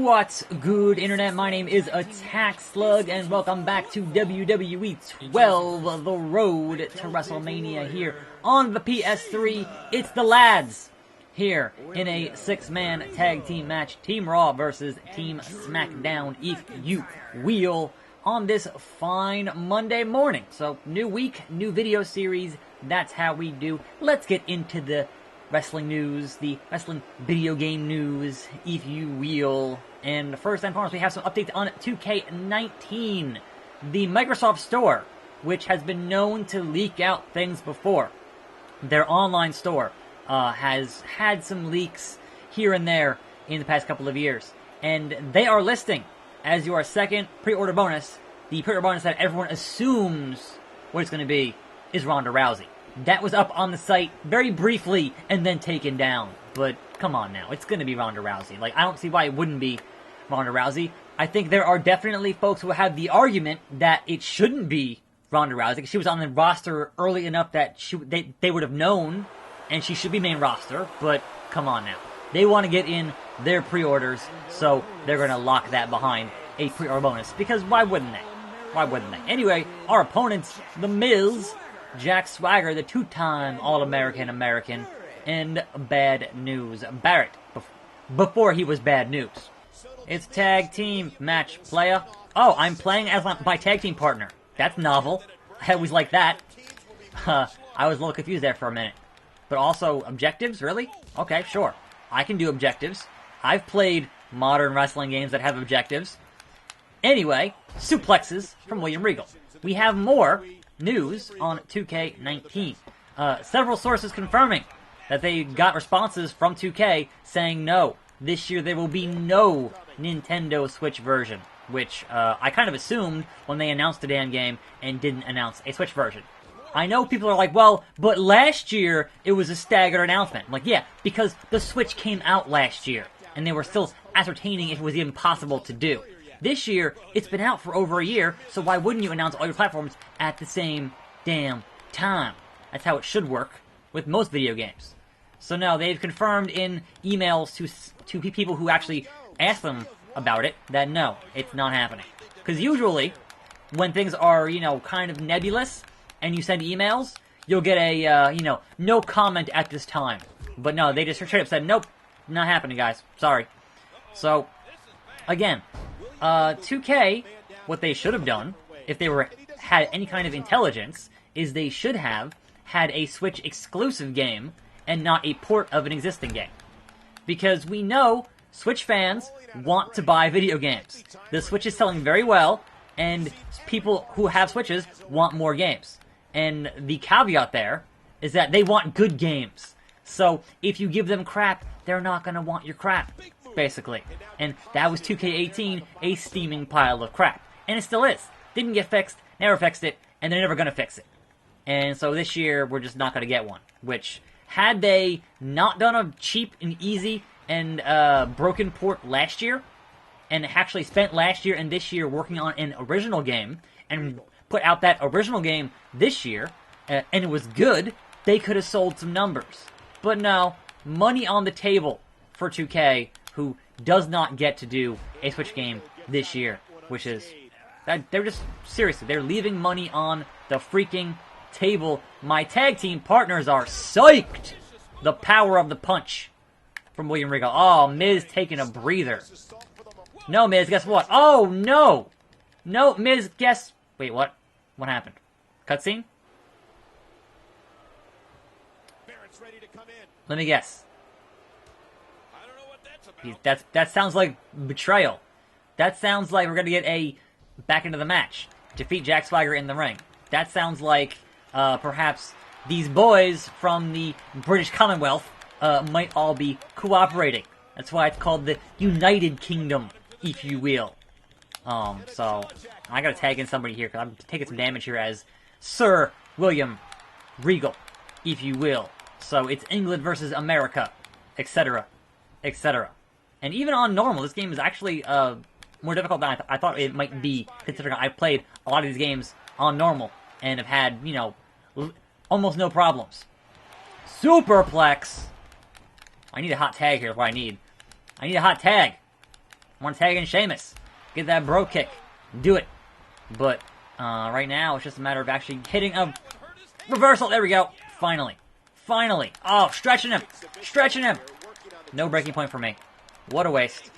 What's good, Internet? My name is attackslug, and welcome back to WWE 12, the road to WrestleMania here on the PS3. It's the lads here in a 6-man tag team match, Team Raw versus Team SmackDown, if you will, on this fine Monday morning. So, new week, new video series, that's how we do. Let's get into the wrestling news, the wrestling video game news, if you will. And first and foremost, we have some updates on 2K19, the Microsoft Store, which has been known to leak out things before. Their online store has had some leaks here and there in the past couple of years. And they are listing, as your second pre-order bonus, the pre-order bonus that everyone assumes what it's going to be is Ronda Rousey. That was up on the site very briefly and then taken down. But come on now, it's going to be Ronda Rousey. Like, I don't see why it wouldn't be Ronda Rousey. I think there are definitely folks who have the argument that it shouldn't be Ronda Rousey because she was on the roster early enough that they would have known, and she should be main roster. But come on now, they want to get in their pre-orders, so they're going to lock that behind a pre-order bonus because why wouldn't they? Why wouldn't they? Anyway, our opponents, The Miz, Jack Swagger, the two-time All-American American, and Bad News Barrett, before he was Bad News. It's tag team match, playa. Oh, I'm playing as my tag team partner. That's novel. I always like that. I was a little confused there for a minute. But also, objectives? Really? Okay, sure. I can do objectives. I've played modern wrestling games that have objectives. Anyway, suplexes from William Regal. We have more news on 2K19. Several sources confirming that they got responses from 2K saying no, this year there will be no Nintendo Switch version, which I kind of assumed when they announced the damn game and didn't announce a Switch version. I know people are like, well, but last year it was a staggered announcement. I'm like, yeah, because the Switch came out last year and they were still ascertaining if it was even possible to do. This year, it's been out for over a year, so why wouldn't you announce all your platforms at the same damn time? That's how it should work with most video games. So no, they've confirmed in emails to people who actually asked them about it that no, it's not happening. Because usually, when things are, kind of nebulous, and you send emails, you'll get a, no comment at this time. But no, they just straight up said, nope, not happening, guys. Sorry. So, again, 2K, what they should have done, if they had any kind of intelligence, is they should have had a Switch exclusive game and not a port of an existing game. Because we know Switch fans want to buy video games. The Switch is selling very well, and people who have Switches want more games. And the caveat there is that they want good games. So if you give them crap, they're not going to want your crap, basically. And that was 2K18, a steaming pile of crap. And it still is. Didn't get fixed, never fixed it, and they're never going to fix it. And so this year, we're just not going to get one. Which, had they not done a cheap and easy and broken port last year, and actually spent last year and this year working on an original game, and put out that original game this year, and it was good, they could have sold some numbers. But no, money on the table for 2K, who does not get to do a Switch game this year, which is, they're just, seriously, they're leaving money on the freaking table. My tag team partners are psyched! The power of the punch from William Regal. Oh, Miz taking a breather. No, Miz, guess what? Oh, no! No, Miz, guess... Wait, what? What happened? Cutscene? Let me guess. That sounds like betrayal. That sounds like we're gonna get a back into the match. Defeat Jack Swagger in the ring. That sounds like perhaps these boys from the British Commonwealth might all be cooperating. That's why it's called the United Kingdom, if you will. So I gotta tag in somebody here because I'm taking some damage here as Sir William Regal, if you will. So it's England versus America, etc., etc. And even on normal, this game is actually more difficult than I thought it might be, considering I played a lot of these games on normal and have had, almost no problems. Superplex! I need a hot tag here is what I need. I need a hot tag. I want to tag in Sheamus. Get that bro kick. Do it. But right now, it's just a matter of actually hitting a reversal. There we go. Finally. Finally. Oh, stretching him. Stretching him. No breaking point for me. What a waste.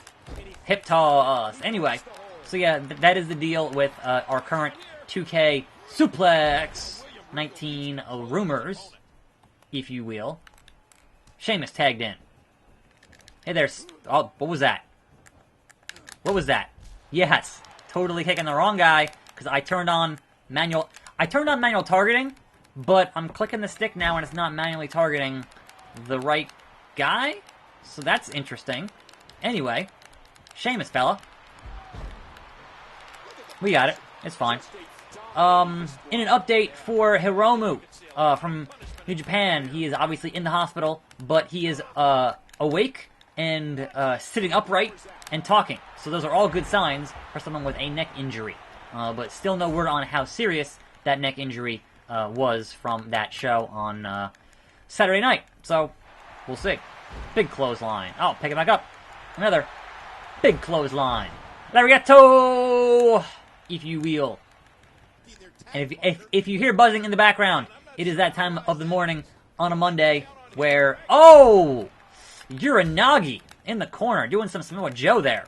Hip toss. Anyway, so yeah, that is the deal with our current 2K Suplex 19 rumors, if you will. Sheamus tagged in. Hey there. Oh, what was that? What was that? Yes. Totally kicking the wrong guy because I turned on manual targeting, but I'm clicking the stick now and it's not manually targeting the right guy. So that's interesting. Anyway, Sheamus, fella. We got it. It's fine. In an update for Hiromu from New Japan, he is obviously in the hospital, but he is awake and sitting upright and talking. So those are all good signs for someone with a neck injury. But still no word on how serious that neck injury was from that show on Saturday night. So we'll see. Big clothesline. Oh, pick it back up. Another big clothesline. Lariato, if you will. And if you hear buzzing in the background, it is that time of the morning on a Monday where, oh, Uranagi in the corner doing some Samoa Joe there.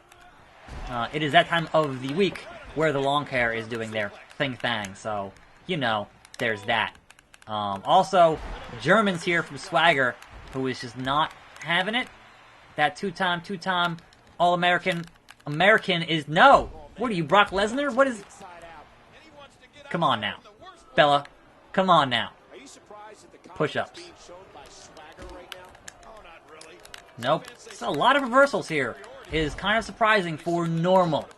It is that time of the week where the long hair is doing their thing. So, you know, there's that. Also, German's here from Swagger, who is just not having it. That two-time All-American. American is no. What are you, Brock Lesnar? What is... Come on now. Bella, come on now. Push-ups. Nope. So a lot of reversals here. It is kind of surprising for normal.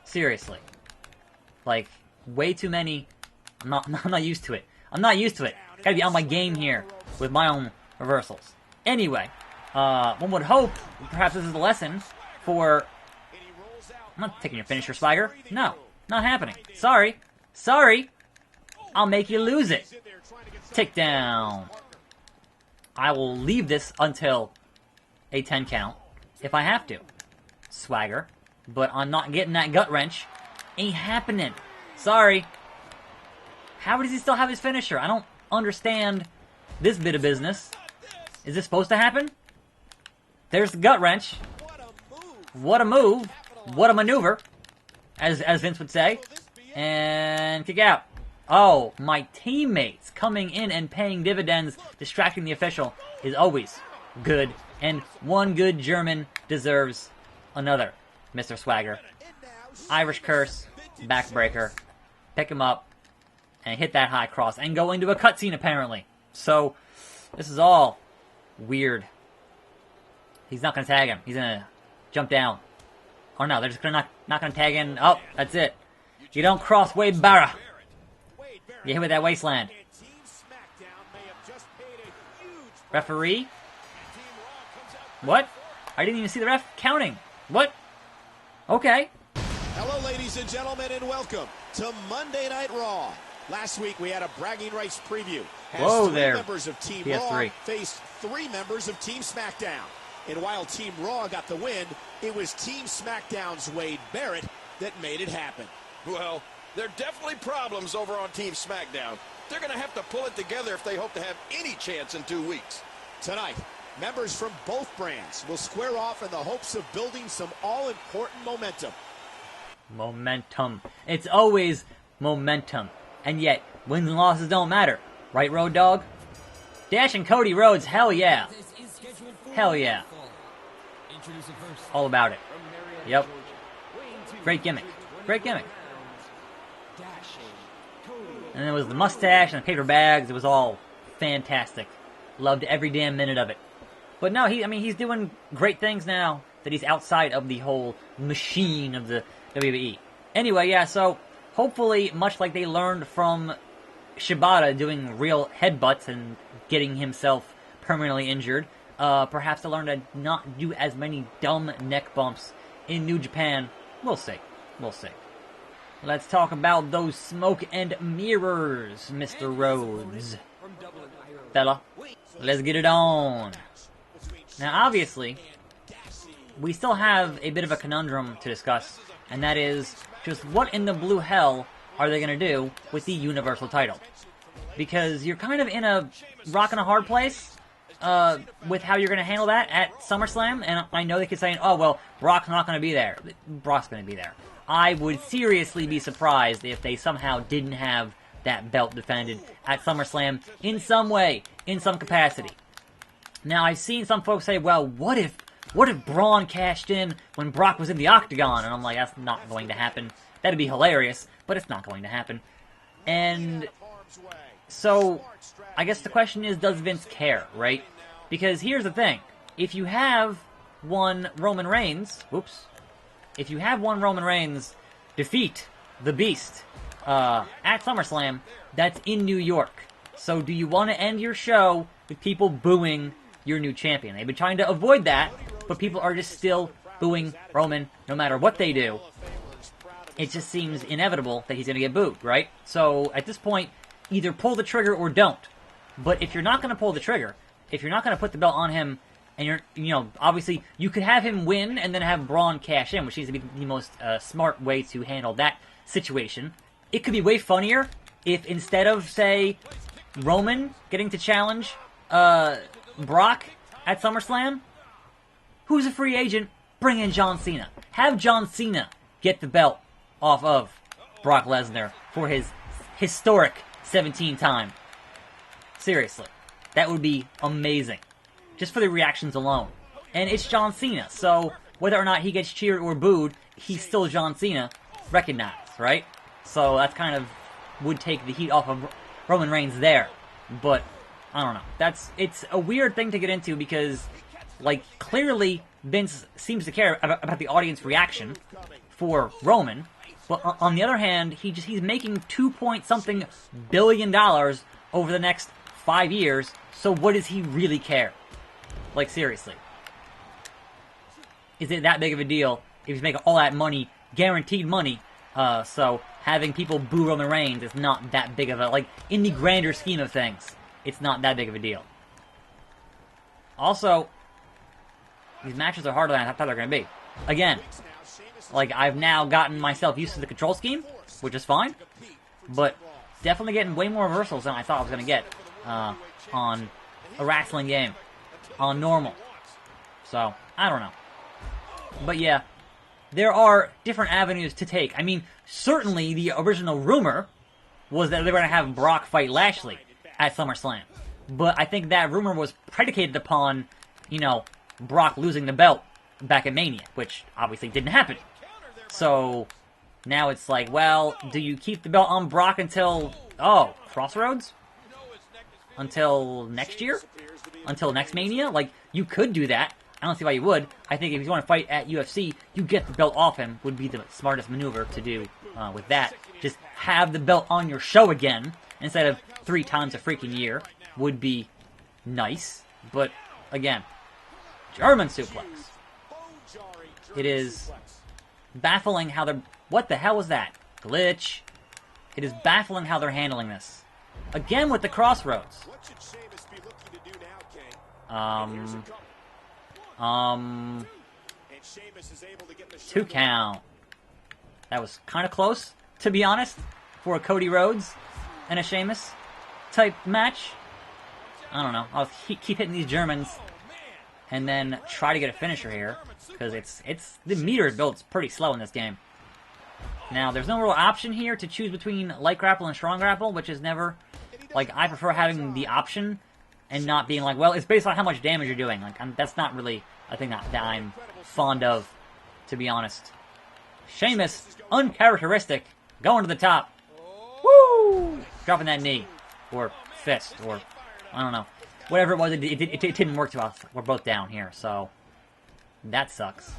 Seriously. Like, way too many. I'm not used to it. I'm not used to it. Gotta be on my game here with my own reversals. Anyway, one would hope perhaps this is a lesson for... I'm not taking your finisher, Swagger. No, not happening. Sorry. I'll make you lose it. Takedown. I will leave this until a 10 count if I have to. Swagger. But I'm not getting that gut wrench. Ain't happening. Sorry. How does he still have his finisher? I don't understand this bit of business. Is this supposed to happen? There's the gut wrench. What a move. What a maneuver. As Vince would say. And kick out. Oh, my teammates coming in and paying dividends, distracting the official, is always good. And one good German deserves another, Mr. Swagger. Irish curse, backbreaker. Pick him up and hit that high cross and go into a cutscene, apparently. So, this is all weird. He's not going to tag him. He's going to jump down. Oh no, they're just gonna not going to tag in. Oh, that's it. You don't cross Wade Barra. You hit with that wasteland. Referee? What? I didn't even see the ref counting. What? Okay. Hello, ladies and gentlemen, and welcome to Monday Night Raw. Last week, we had a bragging rights preview. Whoa there, members of Team PS3. Raw faced 3 members of Team SmackDown. And while Team Raw got the win, it was Team SmackDown's Wade Barrett that made it happen. Well, there are definitely problems over on Team SmackDown. They're going to have to pull it together if they hope to have any chance in 2 weeks. Tonight, members from both brands will square off in the hopes of building some all-important momentum. Momentum. It's always momentum. And yet, wins and losses don't matter. Right, Road Dogg? Dash and Cody Rhodes, hell yeah. Hell yeah. All about it. Yep. Great gimmick. Great gimmick. And it was the mustache and the paper bags. It was all fantastic. Loved every damn minute of it. But no, he's doing great things now that he's outside of the whole machine of the WWE. Anyway, yeah, so hopefully, much like they learned from Shibata doing real headbutts and getting himself permanently injured, perhaps they'll learn to not do as many dumb neck bumps in New Japan. We'll see. We'll see. Let's talk about those smoke and mirrors, Mr. Rhodes. Fella, let's get it on. Now, obviously, we still have a bit of a conundrum to discuss, and that is just what in the blue hell are they going to do with the Universal title? Because you're kind of in a rock and a hard place with how you're going to handle that at SummerSlam, and I know they could say, oh, well, Brock's not going to be there. Brock's going to be there. I would seriously be surprised if they somehow didn't have that belt defended at SummerSlam in some way, in some capacity. Now, I've seen some folks say, well, what if Braun cashed in when Brock was in the Octagon? And I'm like, that's not going to happen. That'd be hilarious, but it's not going to happen. And so, I guess the question is, does Vince care, right? Because here's the thing. If you have one Roman Reigns defeat the Beast at SummerSlam, that's in New York. So do you want to end your show with people booing your new champion? They've been trying to avoid that, but people are just still booing Roman no matter what they do. It just seems inevitable that he's going to get booed, right? So at this point, either pull the trigger or don't. But if you're not going to pull the trigger, if you're not going to put the belt on him, and obviously, you could have him win and then have Braun cash in, which seems to be the most smart way to handle that situation. It could be way funnier if instead of, say, Roman getting to challenge Brock at SummerSlam, who's a free agent, bring in John Cena. Have John Cena get the belt off of Brock Lesnar for his historic 17th time. Seriously. That would be amazing. Just for the reactions alone. And it's John Cena, so whether or not he gets cheered or booed, he's still John Cena, recognized, right? So that's kind of would take the heat off of Roman Reigns there. But, I don't know. It's a weird thing to get into because, like, clearly Vince seems to care about the audience reaction for Roman. But on the other hand, he's making $2-point-something billion over the next 5 years, so what does he really care? Like, seriously. Is it that big of a deal if he's making all that money, guaranteed money, so having people boo Roman Reigns is not that big of a, like, in the grander scheme of things, it's not that big of a deal. Also, these matches are harder than I thought they were going to be. Again, like, I've now gotten myself used to the control scheme, which is fine, but definitely getting way more reversals than I thought I was going to get on a wrestling game. On normal. So, I don't know. But yeah, there are different avenues to take. I mean, certainly the original rumor was that they were going to have Brock fight Lashley at SummerSlam. But I think that rumor was predicated upon, Brock losing the belt back at Mania, which obviously didn't happen. So, now it's like, well, do you keep the belt on Brock until, Crossroads? Until next year? Until next Mania? Like, you could do that. I don't see why you would. I think if you want to fight at UFC, you get the belt off him would be the smartest maneuver to do with that. Just have the belt on your show again instead of 3 times a freaking year would be nice. But, again, German suplex. It is baffling how they're... What the hell was that? Glitch. It is baffling how they're handling this. Again with the Crossroads. 2 count. That was kind of close, to be honest, for a Cody Rhodes and a Sheamus type match. I don't know. I'll keep hitting these Germans and then try to get a finisher here because it's the meter is built pretty slow in this game. Now, there's no real option here to choose between light grapple and strong grapple, which is never... Like, I prefer having the option and not being like, well, it's based on how much damage you're doing. Like, that's not really a thing that I'm fond of, to be honest. Sheamus, uncharacteristic, going to the top. Woo! Dropping that knee. Or fist, or, I don't know. Whatever it was, it didn't work to us. We're both down here, so that sucks.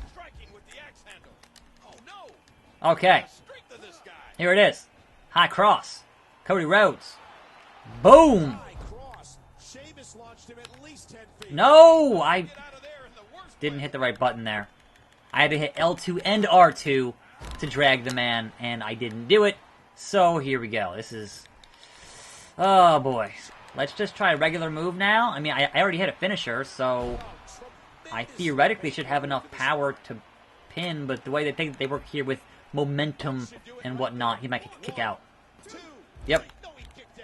Okay. Here it is. High cross. Cody Rhodes. Boom! No! I didn't hit the right button there. I had to hit L2 and R2 to drag the man, and I didn't do it. So here we go. This is... Oh, boy. Let's just try a regular move now. I mean, I already hit a finisher, so... I theoretically should have enough power to pin, but the way they think they work here with momentum and whatnot, he might kick out. Yep.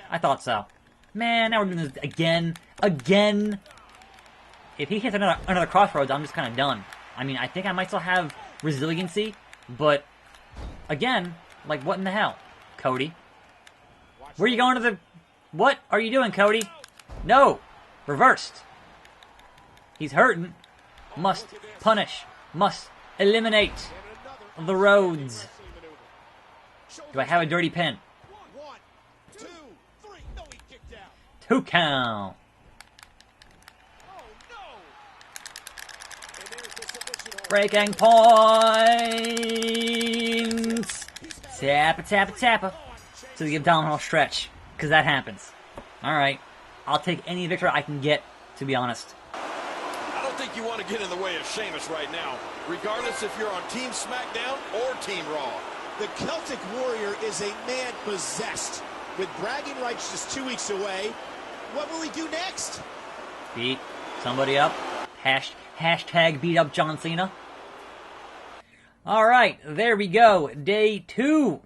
I thought so. Man, now we're doing this again. Again! If he hits another crossroads, I'm just kind of done. I mean, I think I might still have resiliency, but again, like, what in the hell? Cody. Where are you going to the... What are you doing, Cody? No! Reversed. He's hurting. Must punish. Must eliminate the roads. Do I have a dirty pin? 2 count. Breaking points. Tappa, tappa, tappa. To the abdominal stretch. Because that happens. Alright. I'll take any victory I can get, to be honest. I don't think you want to get in the way of Sheamus right now, regardless if you're on Team SmackDown or Team Raw. The Celtic Warrior is a man possessed. With bragging rights just 2 weeks away, what will he do next? Beat somebody up. Hashtag beat up John Cena. Alright, there we go. Day 2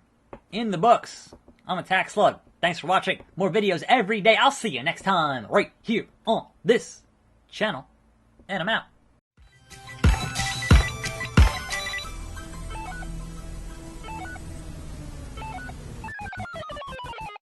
in the books. I'm Attack Slug. Thanks for watching. More videos every day. I'll see you next time right here on this channel. And I'm out.